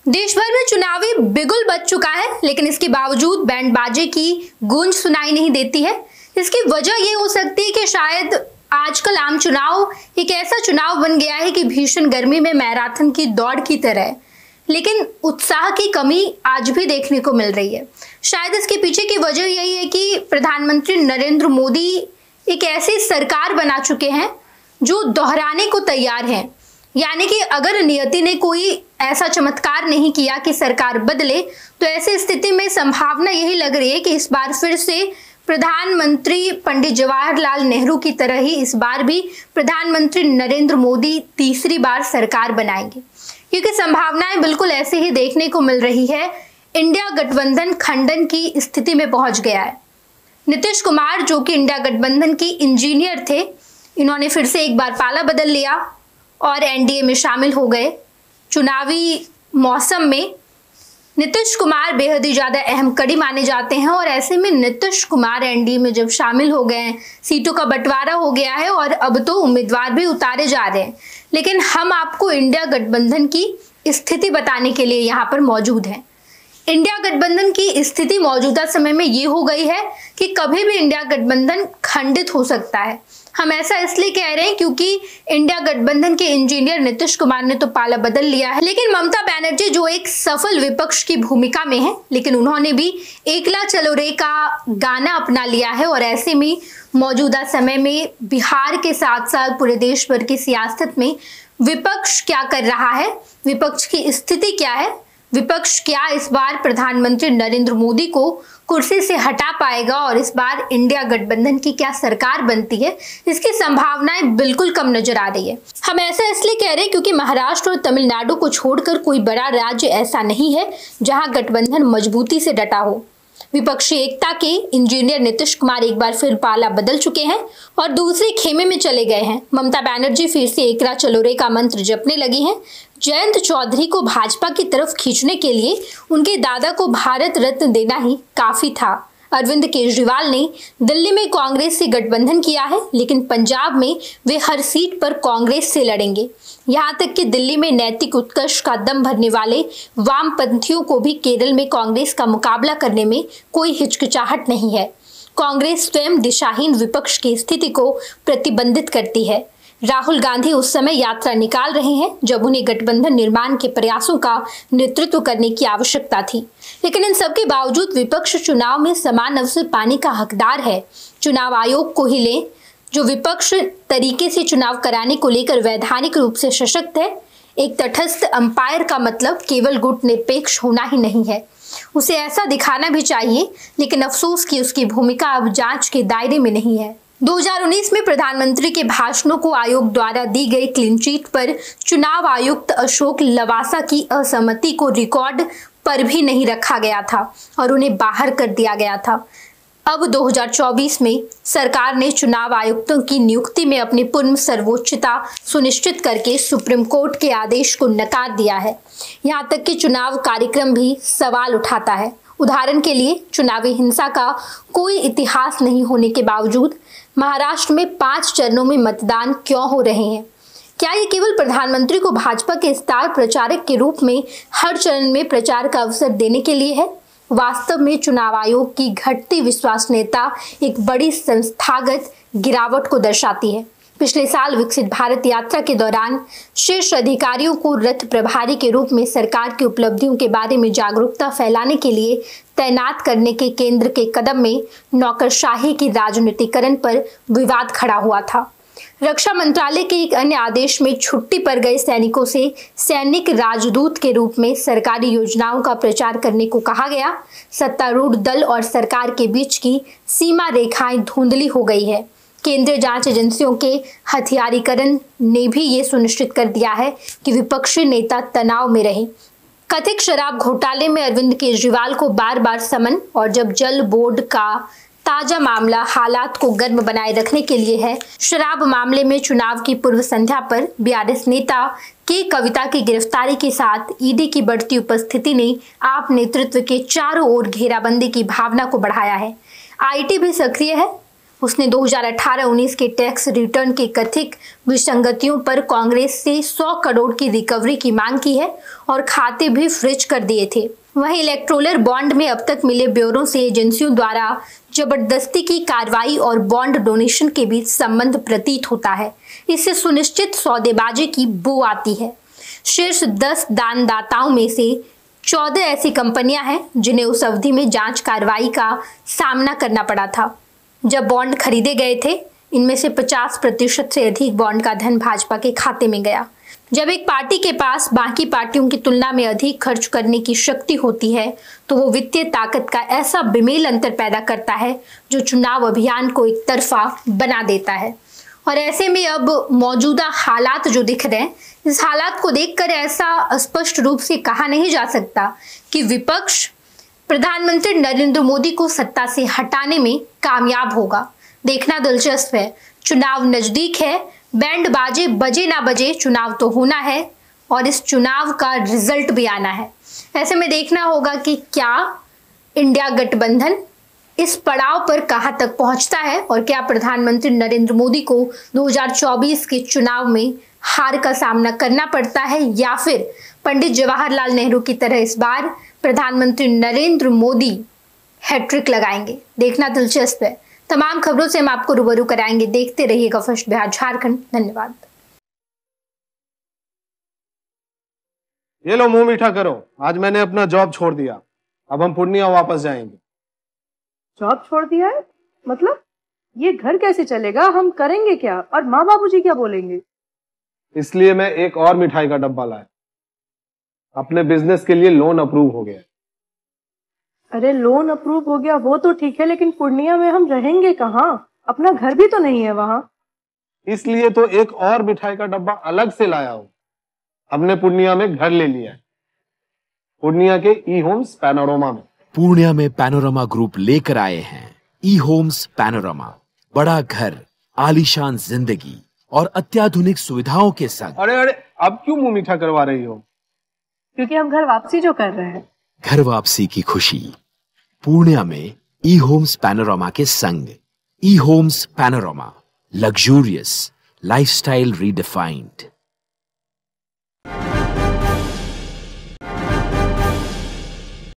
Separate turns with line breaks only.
देश भर में चुनावी बिगुल बज चुका है, लेकिन इसके बावजूद बैंड बाजे की गूंज सुनाई नहीं देती है। इसकी वजह ये हो सकती है कि शायद आजकल आम चुनाव एक ऐसा चुनाव बन गया है कि भीषण गर्मी में मैराथन की दौड़ की तरह है, लेकिन उत्साह की कमी आज भी देखने को मिल रही है। शायद इसके पीछे की वजह यही है कि प्रधानमंत्री नरेंद्र मोदी एक ऐसी सरकार बना चुके हैं जो दोहराने को तैयार है। यानी कि अगर नियति ने कोई ऐसा चमत्कार नहीं किया कि सरकार बदले, तो ऐसी स्थिति में संभावना यही लग रही है कि इस बार फिर से प्रधानमंत्री पंडित जवाहरलाल नेहरू की तरह ही इस बार भी प्रधानमंत्री नरेंद्र मोदी तीसरी बार सरकार बनाएंगे, क्योंकि संभावनाएं बिल्कुल ऐसे ही देखने को मिल रही है। इंडिया गठबंधन खंडन की स्थिति में पहुंच गया है। नीतीश कुमार, जो कि इंडिया गठबंधन की इंजीनियर थे, इन्होंने फिर से एक बार पाला बदल लिया और एनडीए में शामिल हो गए। चुनावी मौसम में नीतीश कुमार बेहद ही ज्यादा अहम कड़ी माने जाते हैं और ऐसे में नीतीश कुमार एनडीए में जब शामिल हो गए हैं, सीटों का बंटवारा हो गया है और अब तो उम्मीदवार भी उतारे जा रहे हैं। लेकिन हम आपको इंडिया गठबंधन की स्थिति बताने के लिए यहाँ पर मौजूद हैं। इंडिया गठबंधन की स्थिति मौजूदा समय में ये हो गई है कि कभी भी इंडिया गठबंधन खंडित हो सकता है। हम ऐसा इसलिए कह रहे हैं क्योंकि इंडिया गठबंधन के इंजीनियर नीतीश कुमार ने तो पाला बदल लिया है, लेकिन ममता बनर्जी जो एक सफल विपक्ष की भूमिका में है, लेकिन उन्होंने भी एकला चलो रे का गाना अपना लिया है। और ऐसे में मौजूदा समय में बिहार के साथ साथ पूरे देश भर की सियासत में विपक्ष क्या कर रहा है, विपक्ष की स्थिति क्या है, विपक्ष क्या इस बार प्रधानमंत्री नरेंद्र मोदी को कुर्सी से हटा पाएगा और इस बार इंडिया गठबंधन की क्या सरकार बनती है, इसकी संभावनाएं बिल्कुल कम नजर आ रही है। हम ऐसा इसलिए कह रहे हैं क्योंकि महाराष्ट्र और तमिलनाडु को छोड़कर कोई बड़ा राज्य ऐसा नहीं है जहां गठबंधन मजबूती से डटा हो। विपक्षी एकता के इंजीनियर नीतीश कुमार एक बार फिर पाला बदल चुके हैं और दूसरे खेमे में चले गए हैं। ममता बनर्जी फिर से एकला चलो रे का मंत्र जपने लगी हैं। जयंत चौधरी को भाजपा की तरफ खींचने के लिए उनके दादा को भारत रत्न देना ही काफी था। अरविंद केजरीवाल ने दिल्ली में कांग्रेस से गठबंधन किया है, लेकिन पंजाब में वे हर सीट पर कांग्रेस से लड़ेंगे। यहां तक कि दिल्ली में नैतिक उत्कर्ष का दम भरने वाले वामपंथियों को भी केरल में कांग्रेस का मुकाबला करने में कोई हिचकिचाहट नहीं है। कांग्रेस स्वयं दिशाहीन विपक्ष की स्थिति को प्रतिबंधित करती है। राहुल गांधी उस समय यात्रा निकाल रहे हैं जब उन्हें गठबंधन निर्माण के प्रयासों का नेतृत्व करने की आवश्यकता थी, लेकिन इन सब के बावजूद विपक्ष चुनाव में समान अवसर पाने का हकदार है। चुनाव आयोग को ही लें, जो विपक्ष तरीके से चुनाव कराने को लेकर वैधानिक रूप से सशक्त है। एक तटस्थ अंपायर का मतलब केवल गुटनिरपेक्ष होना ही नहीं है, उसे ऐसा दिखाना भी चाहिए, लेकिन अफसोस कि उसकी भूमिका अब जांच के दायरे में नहीं है। 2019 में प्रधानमंत्री के भाषणों को आयोग द्वारा दी गई क्लीन चिट पर चुनाव आयुक्त अशोक लवासा की असहमति को रिकॉर्ड पर भी नहीं रखा गया था और उन्हें बाहर कर दिया गया था। अब 2024 में सरकार ने चुनाव आयुक्तों की नियुक्ति में अपनी पूर्ण सर्वोच्चता सुनिश्चित करके सुप्रीम कोर्ट के आदेश को नकार दिया है। यहाँ तक कि चुनाव कार्यक्रम भी सवाल उठाता है। उदाहरण के लिए, चुनावी हिंसा का कोई इतिहास नहीं होने के बावजूद महाराष्ट्र में 5 चरणों में मतदान क्यों हो रहे हैं? क्या ये केवल प्रधानमंत्री को भाजपा के स्टार प्रचारक के रूप में हर चरण में प्रचार का अवसर देने के लिए है? वास्तव में चुनाव आयोग की घटती विश्वसनीयता एक बड़ी संस्थागत गिरावट को दर्शाती है। पिछले साल विकसित भारत यात्रा के दौरान शीर्ष अधिकारियों को रथ प्रभारी के रूप में सरकार की उपलब्धियों के बारे में जागरूकता फैलाने के लिए तैनात करने के केंद्र के कदम में नौकरशाही की राजनीतिकरण पर विवाद खड़ा हुआ था। रक्षा मंत्रालय के एक अन्य आदेश में छुट्टी पर गए सैनिकों से सैनिक राजदूत के रूप में सरकारी योजनाओं का प्रचार करने को कहा गया। सत्तारूढ़ दल और सरकार के बीच की सीमा रेखाएं धुंधली हो गई है। केंद्रीय जांच एजेंसियों के हथियारीकरण ने भी ये सुनिश्चित कर दिया है कि विपक्षी नेता तनाव में रहे। कथित शराब घोटाले में अरविंद केजरीवाल को बार बार समन, और जब जल बोर्ड का ताजा मामला हालात को गर्म बनाए रखने के लिए है। शराब मामले में चुनाव की पूर्व संध्या पर बीआरएस नेता के कविता की गिरफ्तारी के साथ ईडी की बढ़ती उपस्थिति ने आप नेतृत्व के चारों ओर घेराबंदी की भावना को बढ़ाया है। आईटी भी सक्रिय है। उसने 2018-19 के टैक्स रिटर्न के कथित विसंगतियों पर कांग्रेस से 100 करोड़ की रिकवरी की मांग की है और खाते भी फ्रीज कर दिए थे। वहीं इलेक्टोरल बॉन्ड में अब तक मिले ब्यौरों से एजेंसियों द्वारा जबरदस्ती की कार्रवाई और बॉन्ड डोनेशन के बीच संबंध प्रतीत होता है। इससे सुनिश्चित सौदेबाजी की बू आती है। शीर्ष 10 दानदाताओं में से 14 ऐसी कंपनियां हैं जिन्हें उस अवधि में जांच कार्रवाई का सामना करना पड़ा था जब बॉन्ड खरीदे गए थे। इनमें से 50% से अधिक बॉन्ड का धन भाजपा के खाते में गया। जब एक पार्टी के पास बाकी पार्टियों की तुलना में अधिक खर्च करने की शक्ति होती है तो वो वित्तीय ताकत का ऐसा बेमेल अंतर पैदा करता है जो चुनाव अभियान को एक तरफा बना देता है। और ऐसे में अब मौजूदा हालात जो दिख रहे हैं, इस हालात को देखकर ऐसा स्पष्ट रूप से कहा नहीं जा सकता कि विपक्ष प्रधानमंत्री नरेंद्र मोदी को सत्ता से हटाने में कामयाब होगा। देखना दिलचस्प है। चुनाव नजदीक है, बैंड बाजे बजे ना बजे, चुनाव तो होना है और इस चुनाव का रिजल्ट भी आना है। ऐसे में देखना होगा कि क्या इंडिया गठबंधन इस पड़ाव पर कहां तक पहुंचता है और क्या प्रधानमंत्री नरेंद्र मोदी को 2024 के चुनाव में हार का सामना करना पड़ता है या फिर पंडित जवाहरलाल नेहरू की तरह इस बार प्रधानमंत्री नरेंद्र मोदी हैट्रिक लगाएंगे। देखना दिलचस्प है। तमाम खबरों से हम आपको रूबरू कराएंगे। देखते रहिएगा फर्स्ट बिहार झारखंड। धन्यवाद।
ये लो मुंह मीठा करो, आज मैंने अपना जॉब छोड़ दिया। अब हम पूर्णिया वापस जाएंगे।
जॉब छोड़ दिया है? मतलब ये घर कैसे चलेगा? हम करेंगे क्या? और माँ बाबूजी क्या बोलेंगे?
इसलिए मैं एक और मिठाई का डब्बा लाया। अपने बिजनेस के लिए लोन अप्रूव हो गया।
अरे लोन अप्रूव हो गया वो तो ठीक है, लेकिन पूर्णिया में हम रहेंगे कहाँ? अपना घर भी तो नहीं है वहाँ।
इसलिए तो एक और मिठाई का डब्बा अलग से लाया हूँ। हमने पूर्णिया में घर ले लिया है, पूर्णिया के ई होम्स पैनोरमा में।
पूर्णिया में पैनोरमा ग्रुप लेकर आए हैं ई होम्स पैनोरमा। बड़ा घर, आलीशान जिंदगी और अत्याधुनिक सुविधाओं के संग।
अरे अब क्यों मुंह मीठा करवा रही हो?
क्योंकि हम घर वापसी जो कर रहे हैं।
घर वापसी की खुशी पूर्णिया में ई होम्स पैनोरमा के संग। E Homes Panorama, luxurious lifestyle redefined.